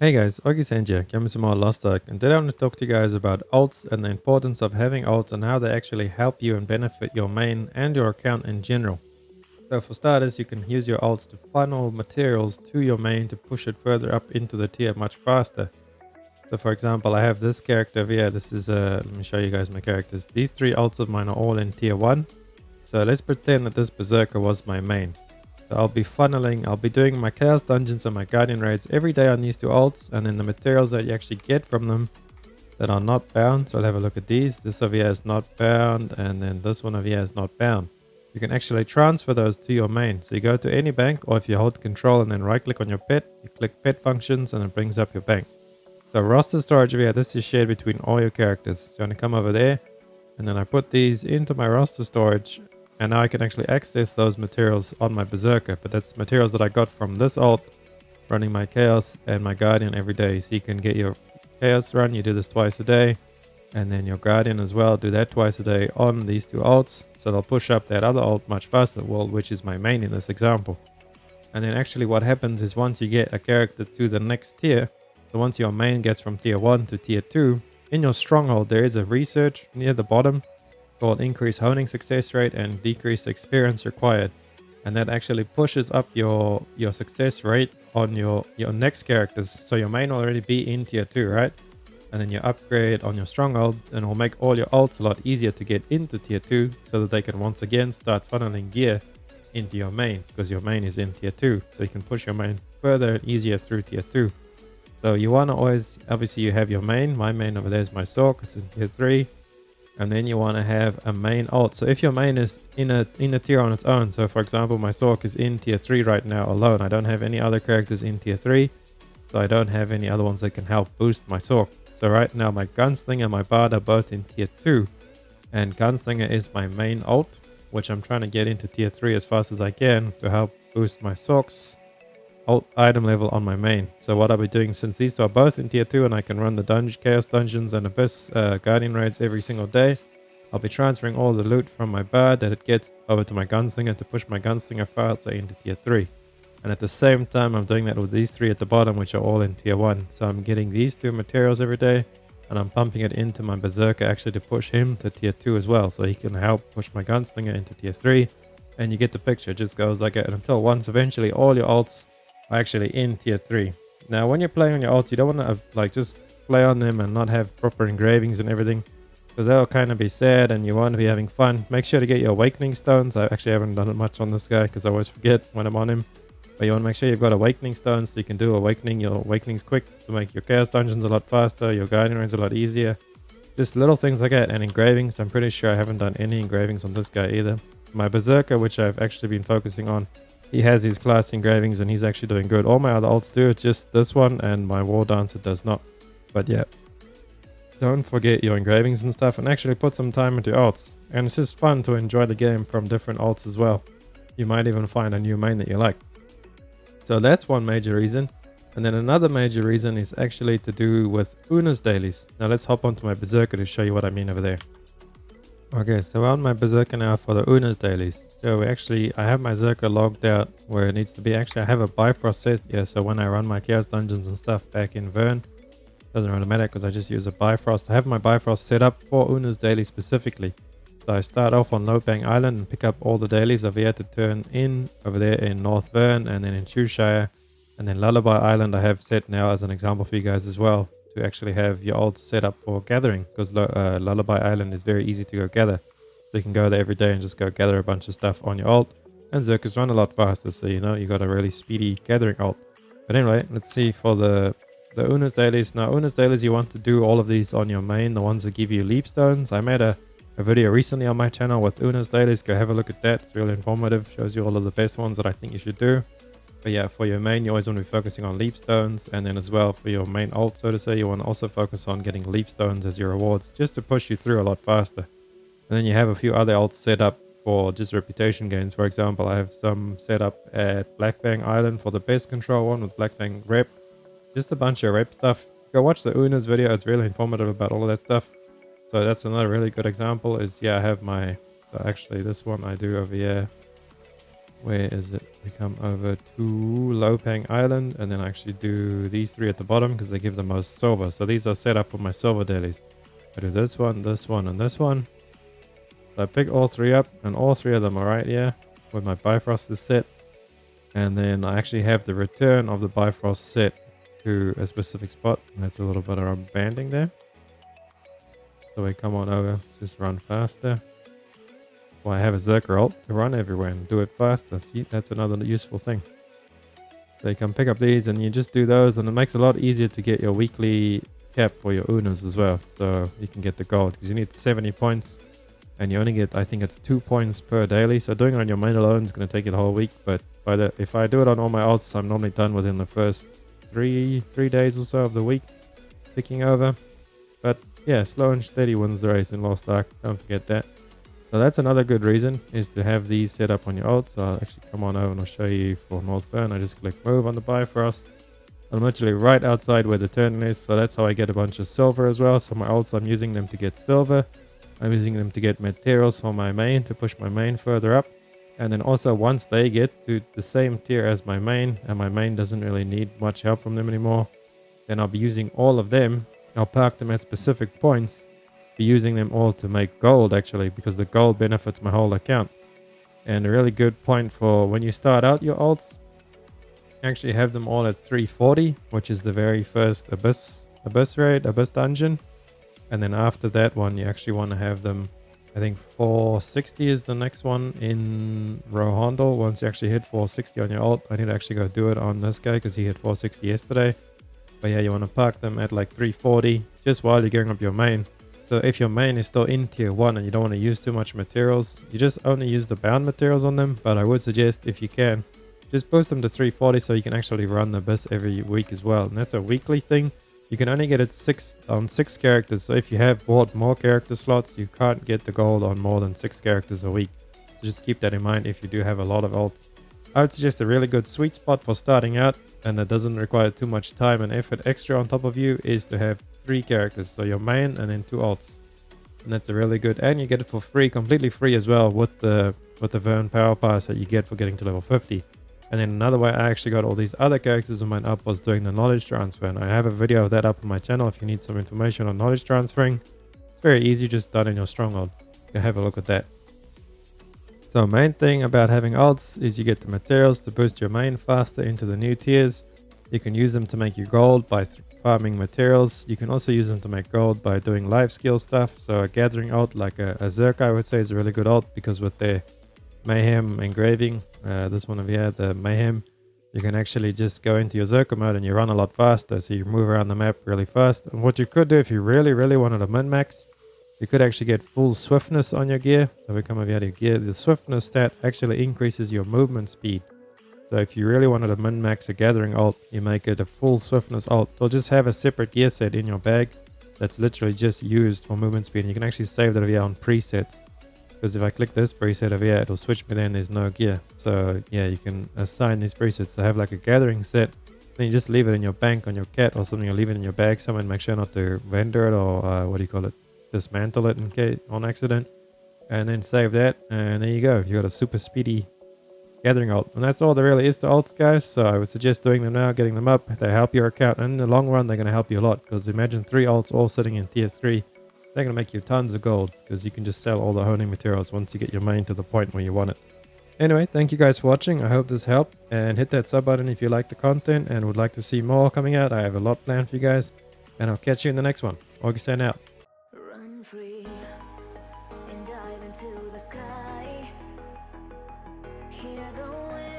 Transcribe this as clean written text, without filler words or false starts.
Hey guys, Augie here, coming to more Lost Ark, and today I want to talk to you guys about alts and the importance of having alts and how they actually help you and benefit your main and your account in general. So for starters, you can use your alts to funnel materials to your main to push it further up into the tier much faster. So for example, I have this character over here. This is, let me show you guys my characters. These three alts of mine are all in tier 1. So let's pretend that this Berserker was my main. So I'll be doing my Chaos Dungeons and my Guardian Raids every day on these two alts, and then the materials that you actually get from them that are not bound. So I'll have a look at these. This over here is not bound, and then this one over here is not bound. You can actually transfer those to your main. So you go to any bank, or if you hold control and then right click on your pet, you click pet functions and it brings up your bank. So roster storage over here, this is shared between all your characters. So I'm going to come over there, and then I put these into my roster storage, and now I can actually access those materials on my Berserker. But that's materials that I got from this alt, running my Chaos and my Guardian every day. So you can get your Chaos run, you do this twice a day, and then your Guardian as well, do that twice a day on these two alts. So they'll push up that other alt much faster, well, which is my main in this example. And then actually what happens is once you get a character to the next tier, so once your main gets from tier 1 to tier 2, in your stronghold there is a research near the bottom called increase honing success rate and decrease experience required. And that actually pushes up your success rate on your next characters. So your main will already be in tier 2, right? And then you upgrade on your stronghold and it will make all your alts a lot easier to get into tier 2 so that they can once again start funneling gear into your main because your main is in tier 2. So you can push your main further and easier through tier 2. So you want to always, obviously you have your main. My main over there is my Sorc, it's in tier 3. And then you want to have a main alt. So if your main is in a tier on its own, so for example my Sorc is in tier 3 right now alone. I don't have any other characters in tier 3. So I don't have any other ones that can help boost my Sorc. So right now my Gunslinger and my Bard are both in tier 2. And Gunslinger is my main alt, which I'm trying to get into tier 3 as fast as I can to help boost my Sorc's alt item level on my main. So what I'll be doing, since these two are both in tier 2 and I can run the Chaos Dungeons and Abyss Guardian Raids every single day, I'll be transferring all the loot from my Bard that it gets over to my Gunslinger to push my Gunslinger faster into tier 3. And at the same time I'm doing that with these three at the bottom, which are all in tier 1. So I'm getting these two materials every day and I'm pumping it into my Berserker actually to push him to tier 2 as well, so he can help push my Gunslinger into tier 3. And you get the picture, it just goes like that until once eventually all your alts are actually in tier 3. Now when you're playing on your alts, you don't want to like just play on them and not have proper engravings and everything, because that'll kind of be sad and you want to be having fun. Make sure to get your awakening stones. I actually haven't done it much on this guy because I always forget when I'm on him. But you want to make sure you've got awakening stones so you can do awakening. Your awakening's quick to make your chaos dungeons a lot faster, your guardian raids a lot easier. Just little things like that. And engravings, I'm pretty sure I haven't done any engravings on this guy either. My Berserker, which I've actually been focusing on, he has these class engravings and he's actually doing good. All my other alts do, it's just this one, and my War Dancer does not. But yeah, don't forget your engravings and stuff, and actually put some time into alts. And it's just fun to enjoy the game from different alts as well. You might even find a new main that you like. So that's one major reason. And then another major reason is actually to do with Una's dailies. Now let's hop onto my Berserker to show you what I mean over there. Okay, so on my Berserker now for the Una's dailies. So I have my Berserker logged out where it needs to be. Actually, I have a Bifrost set here, so when I run my Chaos Dungeons and stuff back in Vern, doesn't really matter because I just use a Bifrost. I have my Bifrost set up for Una's daily specifically. So I start off on Lopang Island and pick up all the dailies over here to turn in over there in North Vern and then in Chewshire. And then Lullaby Island I have set now as an example for you guys as well, to actually have your alts set up for gathering, because Lullaby Island is very easy to go gather. So you can go there every day and just go gather a bunch of stuff on your alt. And Zerkers run a lot faster, so you know you got a really speedy gathering alt. But anyway, let's see for the Una's dailies. Now Una's dailies, you want to do all of these on your main, the ones that give you leap stones. I made a video recently on my channel with Una's dailies. Go have a look at that. It's really informative. Shows you all of the best ones that I think you should do. But yeah, for your main, you always want to be focusing on leap stones. And then as well, for your main alt, so to say, you want to also focus on getting leap stones as your rewards, just to push you through a lot faster. And then you have a few other alts set up for just reputation gains. For example, I have some set up at Black Fang Island for the best control one with Black Fang rep. Just a bunch of rep stuff. Go watch the Una's video. It's really informative about all of that stuff. So that's another really good example is, yeah, I have my, so actually this one I do over here. Where is it? We come over to Lopang Island and then I actually do these 3 at the bottom because they give the most silver. So these are set up for my silver dailies. I do this one, and this one. So I pick all 3 up and all 3 of them are right here where my Bifrost is set. And then I actually have the return of the Bifrost set to a specific spot. And that's a little bit of banding there. So we come on over, just run faster. Well, I have a Zerker ult to run everywhere and do it faster. See, that's another useful thing. So you can pick up these and you just do those, and it makes it a lot easier to get your weekly cap for your Unas as well. So you can get the gold because you need 70 points and you only get, I think it's 2 points per daily. So doing it on your main alone is going to take it a whole week. But if I do it on all my ults, I'm normally done within the first three days or so of the week picking over. But yeah, slow and steady wins the race in Lost Ark. Don't forget that. So that's another good reason, is to have these set up on your ult. So I'll actually come on over and I'll show you for Northburn. I just click move on the Bifrost. I'm literally right outside where the turn is. So that's how I get a bunch of silver as well. So my ults, I'm using them to get silver. I'm using them to get materials for my main, to push my main further up. And then also once they get to the same tier as my main, and my main doesn't really need much help from them anymore, then I'll be using all of them. I'll park them at specific points. Be using them all to make gold actually, because the gold benefits my whole account. And a really good point for when you start out your ults, actually have them all at 340, which is the very first abyss raid, abyss dungeon. And then after that one, you actually want to have them, I think 460 is the next one in Rohandel. Once you actually hit 460 on your ult, I need to actually go do it on this guy because he hit 460 yesterday. But yeah, you want to park them at like 340 just while you're gearing up your main. So if your main is still in tier 1 and you don't want to use too much materials, you just only use the bound materials on them. But I would suggest, if you can, just boost them to 340 so you can actually run the abyss every week as well. And that's a weekly thing. You can only get it 6 characters. So if you have bought more character slots, you can't get the gold on more than 6 characters a week. So just keep that in mind if you do have a lot of ults. I would suggest a really good sweet spot for starting out, and that doesn't require too much time and effort extra on top of you, is to have 3 characters. So your main and then 2 ults. And that's a really good, and you get it for free, completely free as well, with the Vern Power Pass that you get for getting to level 50. And then another way I actually got all these other characters of mine up was doing the knowledge transfer. And I have a video of that up on my channel if you need some information on knowledge transferring. It's very easy, just done in your stronghold. You have a look at that. So main thing about having ults is you get the materials to boost your main faster into the new tiers. You can use them to make you gold by farming materials. You can also use them to make gold by doing life skill stuff. So a gathering ult like a Zerk, I would say, is a really good ult, because with their Mayhem engraving, this one over here, the Mayhem, you can actually just go into your Zerker mode and you run a lot faster. So you move around the map really fast. And what you could do if you really wanted a min-max, you could actually get full swiftness on your gear. So we come over here to gear. The swiftness stat actually increases your movement speed. So if you really wanted to min-max a gathering ult, you make it a full swiftness ult. Or just have a separate gear set in your bag that's literally just used for movement speed. And you can actually save that over here on presets. Because if I click this preset over here, it'll switch me, then there's no gear. So yeah, you can assign these presets to have like a gathering set. Then you just leave it in your bank on your cat or something, or leave it in your bag somewhere and make sure not to render it, or what do you call it? Dismantle it in case on accident. And then save that, and there you go. You got a super speedy gathering ult. And that's all there really is to ults, guys. So I would suggest doing them now, getting them up. They help your account, and in the long run they're going to help you a lot. Because imagine 3 ults all sitting in tier 3. They're going to make you tons of gold, because you can just sell all the honing materials once you get your main to the point where you want it. Anyway, thank you guys for watching. I hope this helped, and hit that sub button if you like the content and would like to see more coming out. I have a lot planned for you guys, and I'll catch you in the next one. Augustin out. Run free and dive into the sky. Hear the wind.